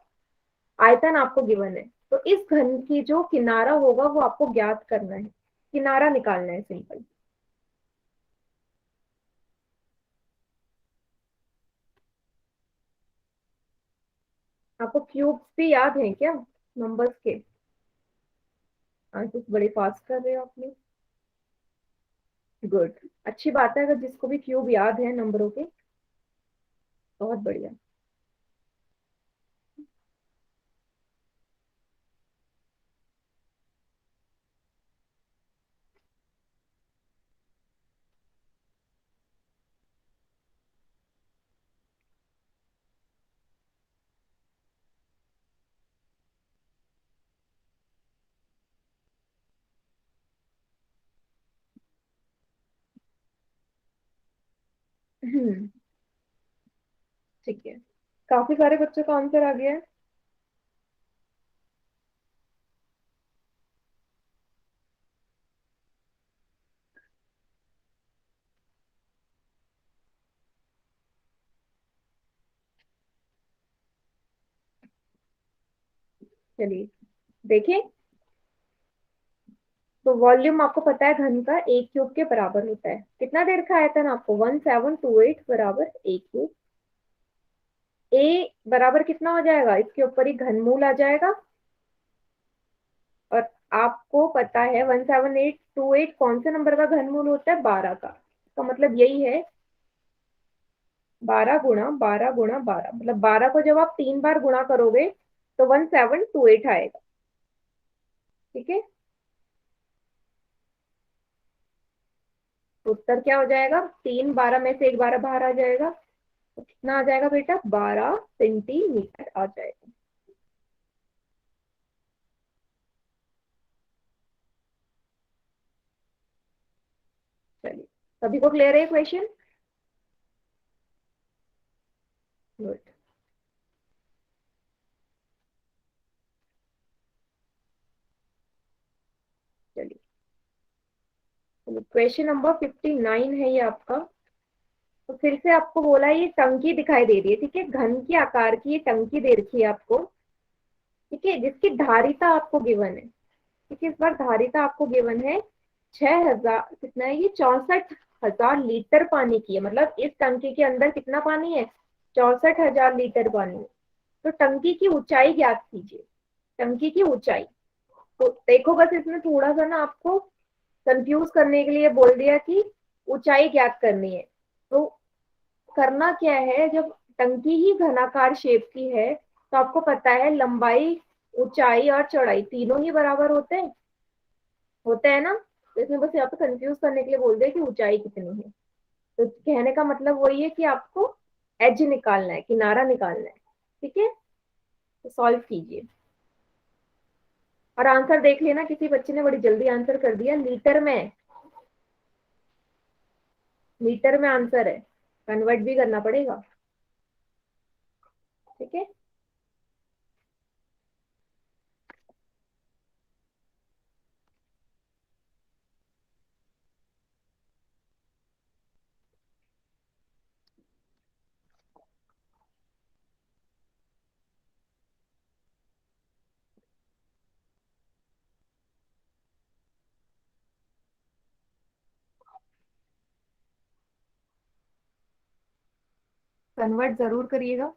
आयतन आपको गिवन है, तो इस घन की जो किनारा होगा वो आपको ज्ञात करना है। किनारा निकालना है, सिंपल। आपको क्यूब्स भी याद हैं क्या, नंबर्स के? आंसर बड़े फास्ट कर रहे हो आपने। गुड, अच्छी बात है अगर जिसको भी क्यूब याद है नंबरों के। बहुत बढ़िया। ठीक है, काफी सारे बच्चों का आंसर आ गया है। चलिए देखें। तो वॉल्यूम आपको पता है घन का एक क्यूब के बराबर होता है। कितना देर का आयतन आपको 1728 बराबर एक क्यूब। ए बराबर कितना हो जाएगा, इसके ऊपर ही घनमूल आ जाएगा। और आपको पता है 17828 कौन से नंबर का घनमूल होता है, 12 का। तो मतलब यही है 12 गुणा 12 गुणा 12, मतलब 12 को जब आप 3 बार गुणा करोगे तो 1728 आएगा। ठीक है, तो उत्तर क्या हो जाएगा, 3 12 में से एक 12 बाहर आ जाएगा, तो कितना आ जाएगा बेटा, 12 सेंटीमीटर आ जाएगा। चलिए, सभी को क्लियर है क्वेश्चन? गुड। चलिए, क्वेश्चन नंबर 59 है ये आपका। तो फिर से आपको बोला ये टंकी दिखाई दे रही है, ठीक है, घन की आकार की ये टंकी दे रखी है आपको। ठीक है, जिसकी धारिता आपको गिवन है। ठीक है, इस बार धारिता आपको गिवन है 6000, कितना है ये, 64,000 लीटर पानी की है। मतलब इस टंकी के अंदर कितना पानी है, 64,000 लीटर पानी है। तो टंकी की ऊंचाई ज्ञात कीजिए, टंकी की ऊंचाई। तो देखो बस इसमें थोड़ा सा ना आपको कंफ्यूज करने के लिए बोल दिया कि ऊंचाई ज्ञात करनी है। तो करना क्या है, जब टंकी ही घनाकार शेप की है तो आपको पता है लंबाई, ऊंचाई और चौड़ाई तीनों ही बराबर होते हैं ना। तो इसमें बस यहाँ पे कंफ्यूज करने के लिए बोल दिया कि ऊंचाई कितनी है। तो कहने का मतलब वही है कि आपको एज निकालना है, किनारा निकालना है। ठीक है, तो सॉल्व कीजिए और आंसर देख लेना। किसी बच्चे ने बड़ी जल्दी आंसर कर दिया, मीटर में आंसर है, कन्वर्ट भी करना पड़ेगा। ठीक है, कन्वर्ट जरूर करिएगा।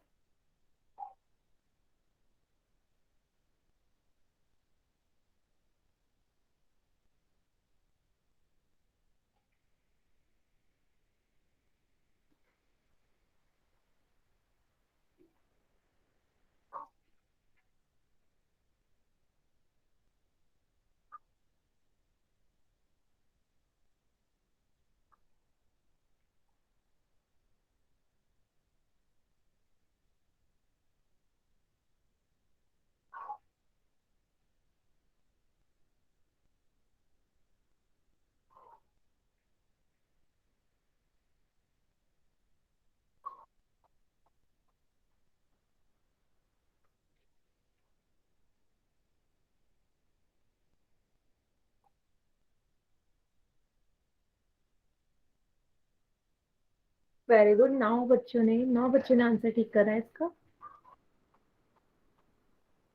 वेरी गुड, 9 बच्चों ने आंसर ठीक करा है इसका।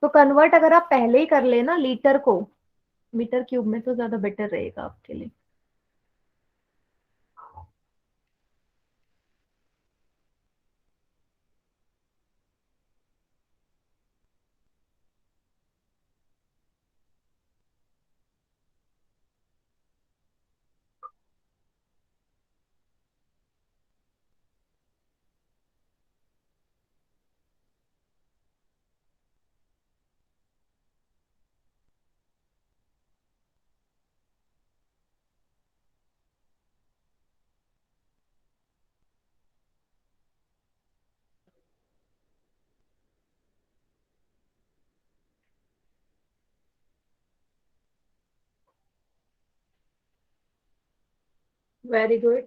तो कन्वर्ट अगर आप पहले ही कर लेना लीटर को मीटर क्यूब में तो ज्यादा बेटर रहेगा आपके लिए। Very good.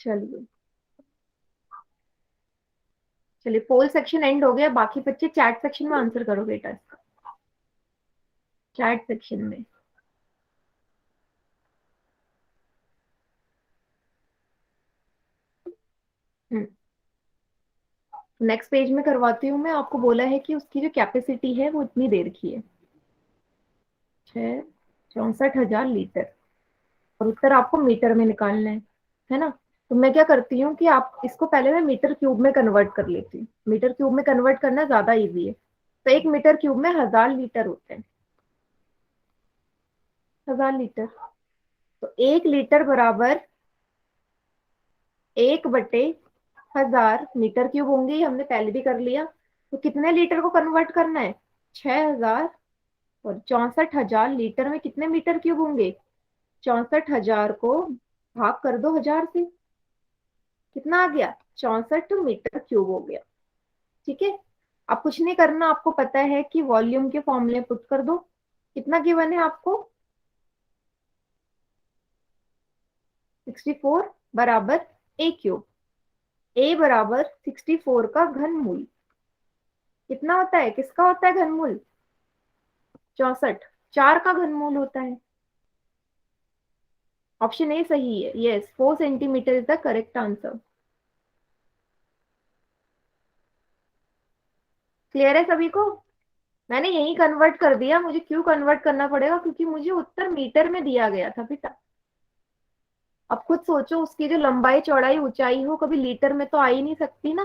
चलिए चलिए, पोल सेक्शन एंड हो गया, बाकी बच्चे चैट सेक्शन में आंसर करो बेटा इसका, चैट सेक्शन में। नेक्स्ट पेज में करवाती हूँ मैं। आपको बोला है कि उसकी जो कैपेसिटी है वो इतनी देर की है, 64,000 लीटर, और उत्तर आपको मीटर में निकालना है ना। तो मैं क्या करती हूँ कि आप इसको पहले मैं मीटर क्यूब में कन्वर्ट कर लेती हूँ। मीटर क्यूब में कन्वर्ट करना ज्यादा इजी है। तो 1 मीटर क्यूब में 1000 लीटर होते हैं, 1000 लीटर। तो 1 लीटर बराबर 1/1000 मीटर क्यूब होंगे, ये हमने पहले भी कर लिया। तो कितने लीटर को कन्वर्ट करना है, 6000, और 64,000 लीटर में कितने मीटर क्यूब होंगे, 64,000 को भाग कर दो 1000 से, कितना आ गया, 64 मीटर क्यूब हो गया। ठीक है, अब कुछ नहीं करना, आपको पता है कि वॉल्यूम के फॉर्मूले पुट कर दो। कितना गिवन है आपको, 64 बराबर ए क्यूब, ए बराबर 64 का घनमूल कितना होता है, किसका होता है घनमूल, 64, 4 का घनमूल होता है। ऑप्शन ए सही है, yes, 4 centimetre is the correct answer. Clear है सभी को। मैंने यही कन्वर्ट कर दिया, मुझे क्यों कन्वर्ट करना पड़ेगा, क्योंकि मुझे उत्तर मीटर में दिया गया था बेटा। अब खुद सोचो, उसकी जो लंबाई चौड़ाई ऊंचाई हो, कभी लीटर में तो आ ही नहीं सकती ना।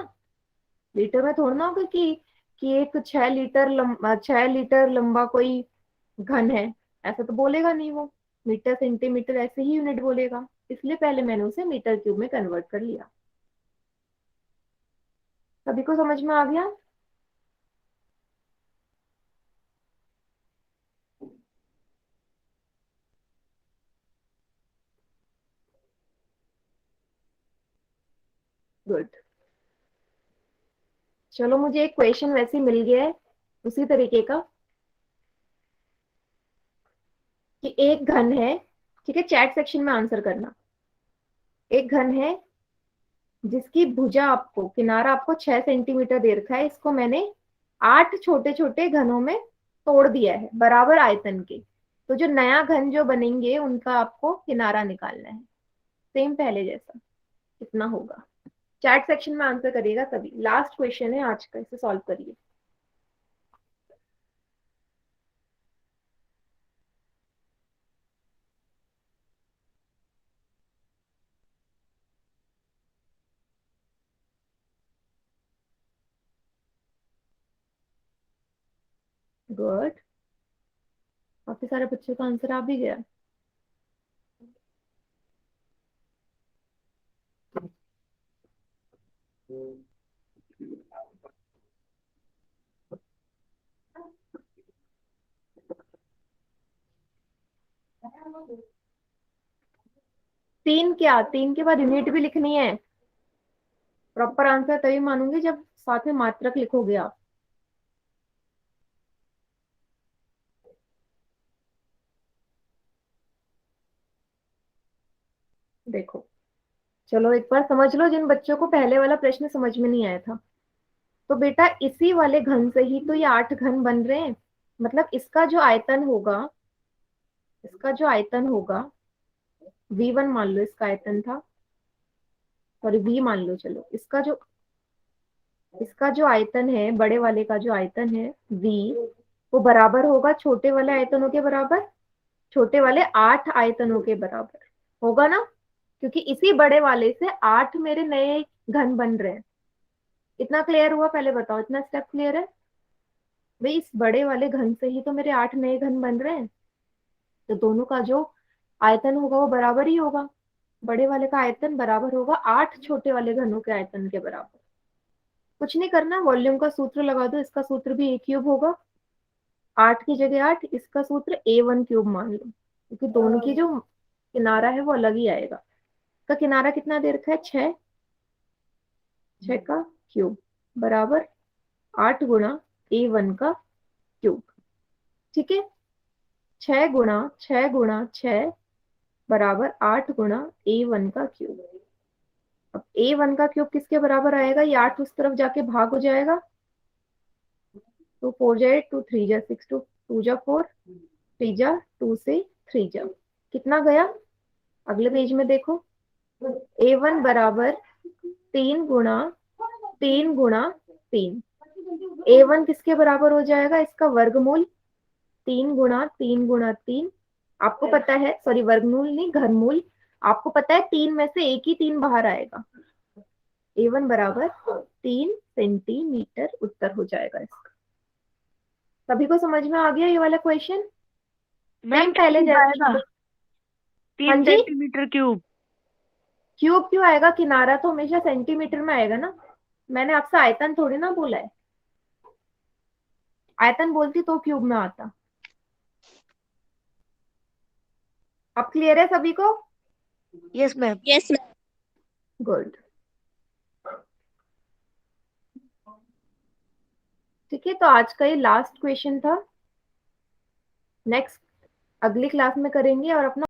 लीटर में थोड़ा ना होगा कि एक 6 लीटर लंबा कोई घन है, ऐसा तो बोलेगा नहीं वो। मीटर सेंटीमीटर ऐसे ही यूनिट बोलेगा, इसलिए पहले मैंने उसे मीटर क्यूब में कन्वर्ट कर लिया। सभी को समझ में आ गया। गुड। चलो, मुझे एक क्वेश्चन वैसे ही मिल गया है उसी तरीके का, कि एक घन है, ठीक है, चैट सेक्शन में आंसर करना। एक घन है जिसकी भुजा आपको, किनारा आपको 6 सेंटीमीटर दे रखा है, इसको मैंने 8 छोटे छोटे घनों में तोड़ दिया है बराबर आयतन के। तो जो नया घन जो बनेंगे उनका आपको किनारा निकालना है, सेम पहले जैसा। कितना होगा, चैट सेक्शन में आंसर करिएगा सभी। लास्ट क्वेश्चन है आज का, इसे सॉल्व करिए। गुड, काफी सारे बच्चों का आंसर आ भी गया। तीन, क्या 3 के बाद यूनिट भी लिखनी है। प्रॉपर आंसर तभी मानूंगी जब साथ में मात्रक लिखोगे आप। देखो, चलो एक बार समझ लो जिन बच्चों को पहले वाला प्रश्न समझ में नहीं आया था। तो बेटा इसी वाले घन से ही तो ये 8 घन बन रहे हैं। मतलब इसका जो आयतन होगा, इसका जो आयतन होगा, V1 मान लो इसका आयतन था, सॉरी V मान लो, चलो इसका जो आयतन है, बड़े वाले का जो आयतन है V, वो बराबर होगा छोटे वाले आयतनों के बराबर, छोटे वाले 8 आयतनों के बराबर होगा ना, क्योंकि इसी बड़े वाले से 8 मेरे नए घन बन रहे हैं। इतना क्लियर हुआ, पहले बताओ, इतना स्टेप क्लियर है भाई। इस बड़े वाले घन से ही तो मेरे 8 नए घन बन रहे हैं, तो दोनों का जो आयतन होगा वो बराबर ही होगा। बड़े वाले का आयतन बराबर होगा 8 छोटे वाले घनों के आयतन के बराबर। कुछ नहीं करना, वॉल्यूम का सूत्र लगा दो, इसका सूत्र भी ए क्यूब होगा, 8 की जगह 8, इसका सूत्र A1 क्यूब मान लो, क्योंकि दोनों की जो किनारा है वो अलग ही आएगा। इसका किनारा कितना दे रखा है, 6, 6 का क्यूब बराबर 8 गुणा A1 का क्यूब। ठीक है, 6 गुणा 6 बराबर 8 गुणा A1 का क्यूब। अब A1 का क्यूब किसके बराबर आएगा? ये 8 उस तरफ जाके भाग हो जाएगा, तो 4 जाए 2, 3 जा 6, 2 जा 4, 3 जा 2 से 3 जा, कितना गया? अगले पेज में देखो, A1 बराबर 3 गुणा 3 गुणा 3। A1 किसके बराबर हो जाएगा? इसका वर्गमूल, 3 गुणा 3 गुणा 3। आपको पता है, सॉरी वर्गमूल नहीं, घनमूल। आपको पता है 3 में से एक ही 3 बाहर आएगा। A1 बराबर 3 सेंटीमीटर उत्तर हो जाएगा इसका। सभी को समझ में आ गया ये वाला क्वेश्चन? मैम पहले क्यूब जैसे आएगा, हाँ 3 जी, सेंटीमीटर क्यूब। क्यूब क्यों आएगा? किनारा तो हमेशा सेंटीमीटर में आएगा ना। मैंने आपसे आयतन थोड़ी ना बोला है, आयतन बोलती तो क्यूब में आता। अब क्लियर है सभी को? Yes ma'am. गुड। ठीक है, तो आज का ये लास्ट क्वेश्चन था। नेक्स्ट अगली क्लास में करेंगे और अपना